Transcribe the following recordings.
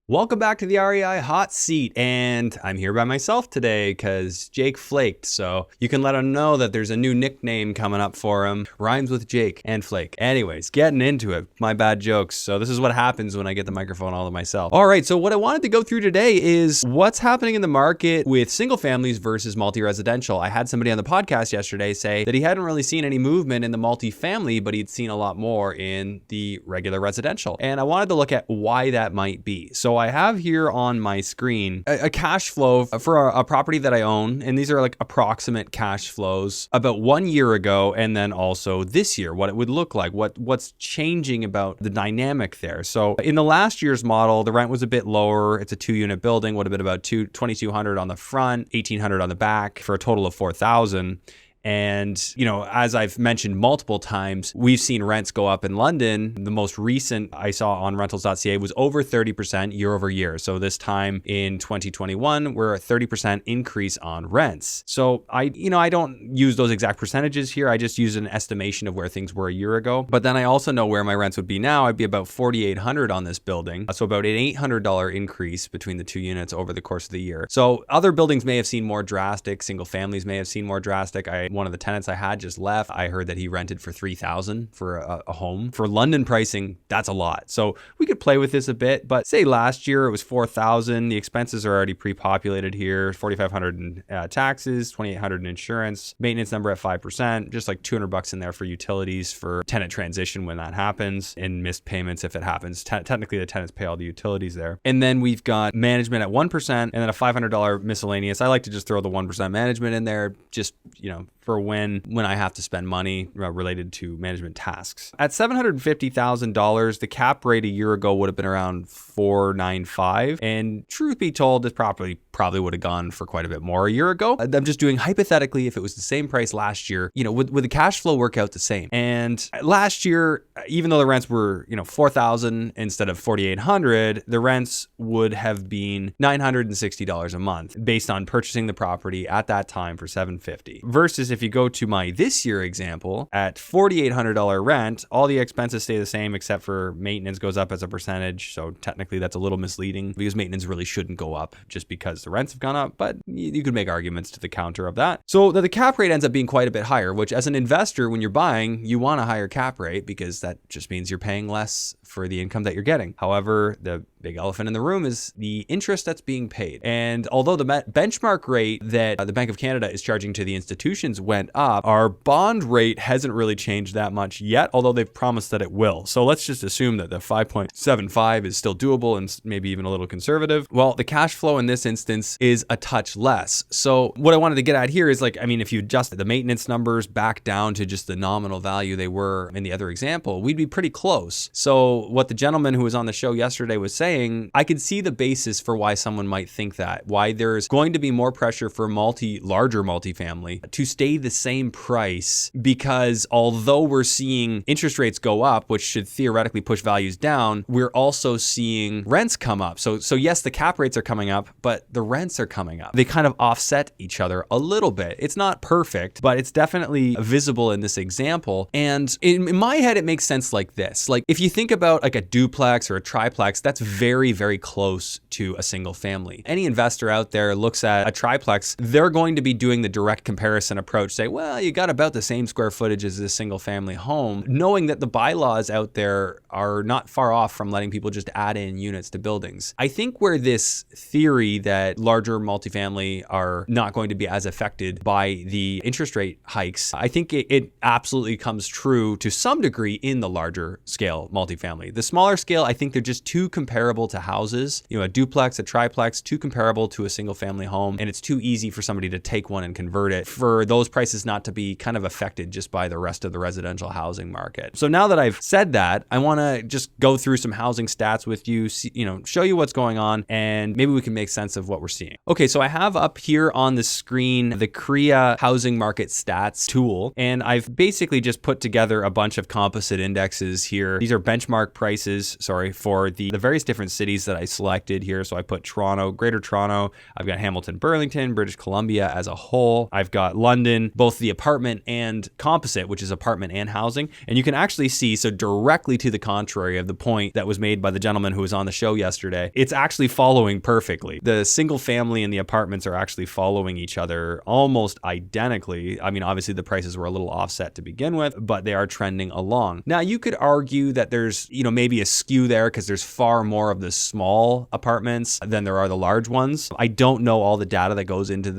Welcome back to the REI Hot Seat, and I'm here by myself today because Jake flaked, so you can let him know that there's a new nickname coming up for him. Rhymes with Jake and Flake. Anyways, getting into it. My bad jokes. So this is what happens when I get the microphone all to myself. All right, so what I wanted to go through today is what's happening in the market with single families versus multi-residential. I had somebody on the podcast yesterday say that he hadn't really seen any movement in the multi-family, but he'd seen a lot more in the regular residential. And I wanted to look at why that might be. So I have here on my screen a cash flow for a property that I own, and these are like approximate cash flows about 1 year ago and then also this year, what it would look like, what's changing about the dynamic there. So in the last year's model, the rent was a bit lower. It's a 2-unit building, would have been about $2,200 on the front, $1,800 on the back for a total of $4,000. And, you know, as I've mentioned multiple times, we've seen rents go up in London. The most recent I saw on rentals.ca was over 30% year over year. So this time in 2021, we're a 30% increase on rents. So I don't use those exact percentages here. I just use an estimation of where things were a year ago. But then I also know where my rents would be now. I'd be about $4,800 on this building. So about an $800 increase between the two units over the course of the year. So other buildings may have seen more drastic. Single families may have seen more drastic. One of the tenants I had just left. I heard that he rented for $3,000 for a home. For London pricing, that's a lot. So we could play with this a bit, but say last year it was $4,000. The expenses are already pre-populated here. $4,500 in taxes, $2,800 in insurance, maintenance number at 5%, just like $200 in there for utilities for tenant transition when that happens, and missed payments if it happens. Technically, the tenants pay all the utilities there. And then we've got management at 1% and then a $500 miscellaneous. I like to just throw the 1% management in there, just, for when I have to spend money related to management tasks. At $750,000, the cap rate a year ago would have been around 4.95, and truth be told, this property probably would have gone for quite a bit more a year ago. I'm just doing hypothetically, if it was the same price last year, would the cash flow work out the same? And last year, even though the rents were $4,000 instead of $4,800, the rents would have been $960 a month based on purchasing the property at that time for $750. Versus if you go to my this year example, at $4,800 rent, all the expenses stay the same except for maintenance goes up as a percentage. So technically that's a little misleading because maintenance really shouldn't go up just because the rents have gone up, but you could make arguments to the counter of that. So the cap rate ends up being quite a bit higher, which as an investor, when you're buying, you want a higher cap rate because that just means you're paying less for the income that you're getting. However, the big elephant in the room is the interest that's being paid. And although the benchmark rate that the Bank of Canada is charging to the institutions went up, our bond rate hasn't really changed that much yet, although they've promised that it will. So let's just assume that the 5.75 is still doable and maybe even a little conservative. Well, the cash flow in this instance is a touch less. So what I wanted to get at here is if you adjust the maintenance numbers back down to just the nominal value they were in the other example, we'd be pretty close. So what the gentleman who was on the show yesterday was saying, I could see the basis for why someone might think that, why there's going to be more pressure for larger multifamily to stay the same price, because although we're seeing interest rates go up, which should theoretically push values down, we're also seeing rents come up. So yes, the cap rates are coming up, but the rents are coming up. They kind of offset each other a little bit. It's not perfect, but it's definitely visible in this example. And in my head, it makes sense like this. Like if you think about like a duplex or a triplex, that's very, very close to a single family. Any investor out there looks at a triplex, they're going to be doing the direct comparison approach, say, well, you got about the same square footage as a single family home, knowing that the bylaws out there are not far off from letting people just add in units to buildings. I think where this theory that larger multifamily are not going to be as affected by the interest rate hikes, I think it absolutely comes true to some degree in the larger scale multifamily. The smaller scale, I think they're just too comparable to houses. A duplex, a triplex, too comparable to a single family home, and it's too easy for somebody to take one and convert it for those prices not to be kind of affected just by the rest of the residential housing market. So now that I've said that, I want to just go through some housing stats with you, show you what's going on, and maybe we can make sense of what we're seeing. Okay, so I have up here on the screen the CREA housing market stats tool, and I've basically just put together a bunch of composite indexes here. These are benchmark prices, for the various different different cities that I selected here. So I put Toronto, Greater Toronto. I've got Hamilton, Burlington, British Columbia as a whole. I've got London, both the apartment and composite, which is apartment and housing. And you can actually see, so directly to the contrary of the point that was made by the gentleman who was on the show yesterday, it's actually following perfectly. The single family and the apartments are actually following each other almost identically. I mean, obviously the prices were a little offset to begin with, but they are trending along. Now, you could argue that there's, maybe a skew there because there's far more of the small apartments than there are the large ones. I don't know all the data that goes into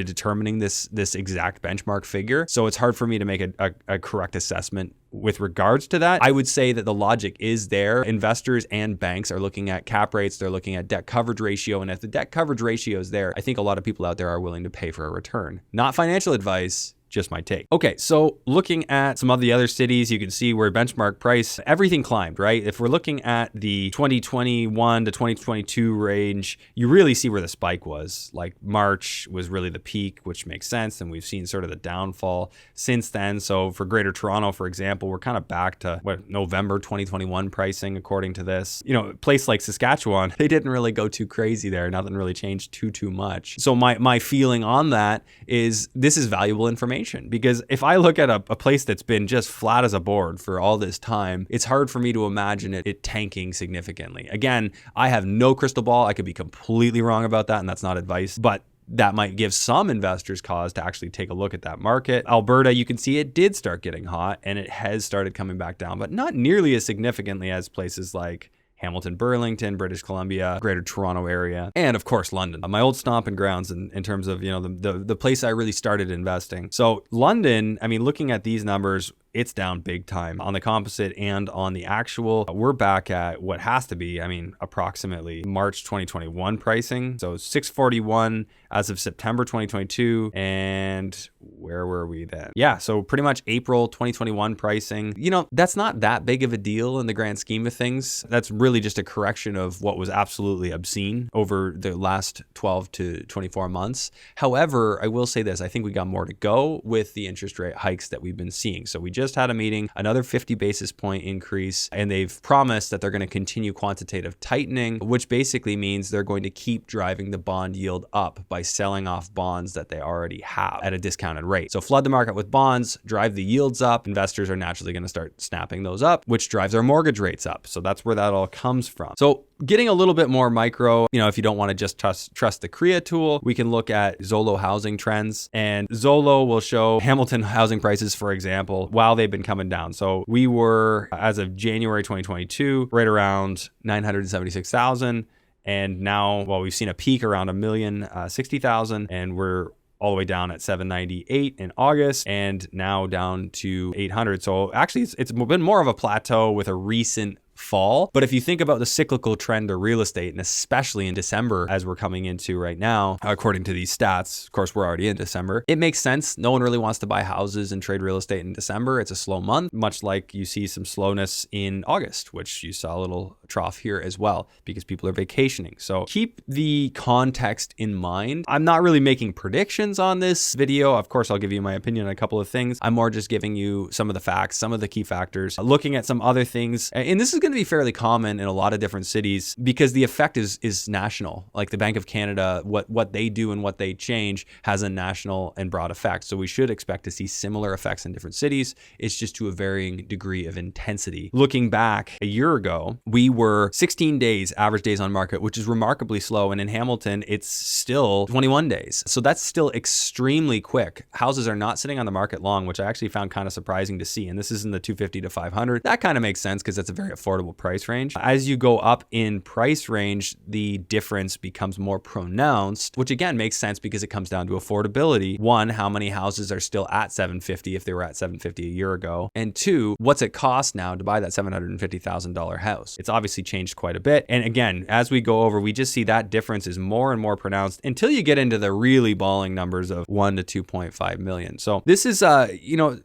determining this exact benchmark figure, so it's hard for me to make a correct assessment with regards to that. I would say that the logic is there. Investors and banks are looking at cap rates, they're looking at debt coverage ratio, and if the debt coverage ratio is there, I think a lot of people out there are willing to pay for a return. Not financial advice, just my take. Okay, so looking at some of the other cities, you can see where benchmark price, everything climbed, right? If we're looking at the 2021 to 2022 range, you really see where the spike was. Like March was really the peak, which makes sense. And we've seen sort of the downfall since then. So for Greater Toronto, for example, we're kind of back to November 2021 pricing, according to this. A place like Saskatchewan, they didn't really go too crazy there. Nothing really changed too much. So my feeling on that is this is valuable information. Because if I look at a place that's been just flat as a board for all this time, it's hard for me to imagine it tanking significantly. Again, I have no crystal ball. I could be completely wrong about that, and that's not advice, but that might give some investors cause to actually take a look at that market. Alberta, you can see it did start getting hot and it has started coming back down, but not nearly as significantly as places like Hamilton, Burlington, British Columbia, Greater Toronto area, and of course London. My old stomping grounds in terms of the place I really started investing. So London, I mean, looking at these numbers, it's down big time on the composite and on the actual. We're back at what has to be, approximately March 2021 pricing. So 641 as of September 2022. And where were we then? Yeah, so pretty much April 2021 pricing. That's not that big of a deal in the grand scheme of things. That's really just a correction of what was absolutely obscene over the last 12 to 24 months. However, I will say this, I think we got more to go with the interest rate hikes that we've been seeing. So we just had a meeting, another 50 basis point increase, and they've promised that they're going to continue quantitative tightening, which basically means they're going to keep driving the bond yield up by selling off bonds that they already have at a discounted rate. So flood the market with bonds, drive the yields up. Investors are naturally going to start snapping those up, which drives our mortgage rates up. So that's where that all comes from. So getting a little bit more micro, if you don't want to just trust the CREA tool, we can look at Zolo housing trends, and Zolo will show Hamilton housing prices, for example, while they've been coming down. So we were, as of January 2022, right around 976,000. And now, we've seen a peak around 1,060,000, and we're all the way down at 798 in August, and now down to 800. So actually, it's been more of a plateau with a recent fall. But if you think about the cyclical trend of real estate, and especially in December, as we're coming into right now, according to these stats, of course, we're already in December, it makes sense. No one really wants to buy houses and trade real estate in December. It's a slow month, much like you see some slowness in August, which you saw a little trough here as well, because people are vacationing. So keep the context in mind. I'm not really making predictions on this video. Of course, I'll give you my opinion on a couple of things. I'm more just giving you some of the facts, some of the key factors, looking at some other things. And this is going to be fairly common in a lot of different cities because the effect is national. Like the Bank of Canada, what they do and what they change has a national and broad effect. So we should expect to see similar effects in different cities. It's just to a varying degree of intensity. Looking back a year ago, we were 16 days, average days on market, which is remarkably slow. And in Hamilton, it's still 21 days. So that's still extremely quick. Houses are not sitting on the market long, which I actually found kind of surprising to see. And this is in the 250 to 500. That kind of makes sense because that's a very affordable price range. As you go up in price range, the difference becomes more pronounced, which again makes sense because it comes down to affordability. One, how many houses are still at 750 if they were at 750 a year ago? And two, what's it cost now to buy that $750,000 house? It's obviously changed quite a bit. And again, as we go over, we just see that difference is more and more pronounced until you get into the really balling numbers of 1 to 2.5 million. So this is,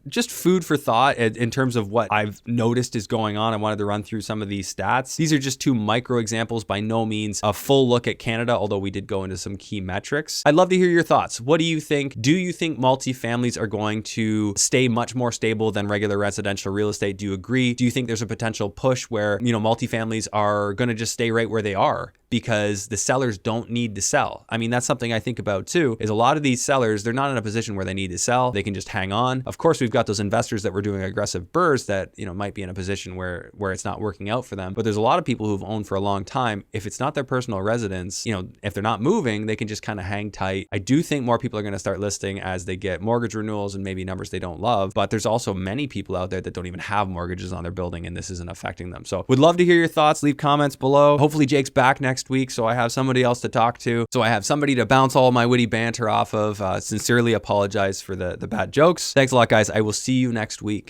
just food for thought in terms of what I've noticed is going on. I wanted to run through some of these stats. These are just two micro examples, by no means a full look at Canada, although we did go into some key metrics. I'd love to hear your thoughts. What do you think? Do you think multifamilies are going to stay much more stable than regular residential real estate? Do you agree? Do you think there's a potential push where, multifamily multifamilies are going to just stay right where they are because the sellers don't need to sell. I mean, that's something I think about too, is a lot of these sellers, they're not in a position where they need to sell. They can just hang on. Of course, we've got those investors that were doing aggressive burrs that, might be in a position where it's not working out for them. But there's a lot of people who've owned for a long time. If it's not their personal residence, if they're not moving, they can just kind of hang tight. I do think more people are going to start listing as they get mortgage renewals and maybe numbers they don't love. But there's also many people out there that don't even have mortgages on their building and this isn't affecting them. So would love to hear your thoughts. Leave comments below. Hopefully Jake's back next week, so I have somebody else to talk to. So I have somebody to bounce all my witty banter off of. Sincerely apologize for the bad jokes. Thanks a lot, guys. I will see you next week.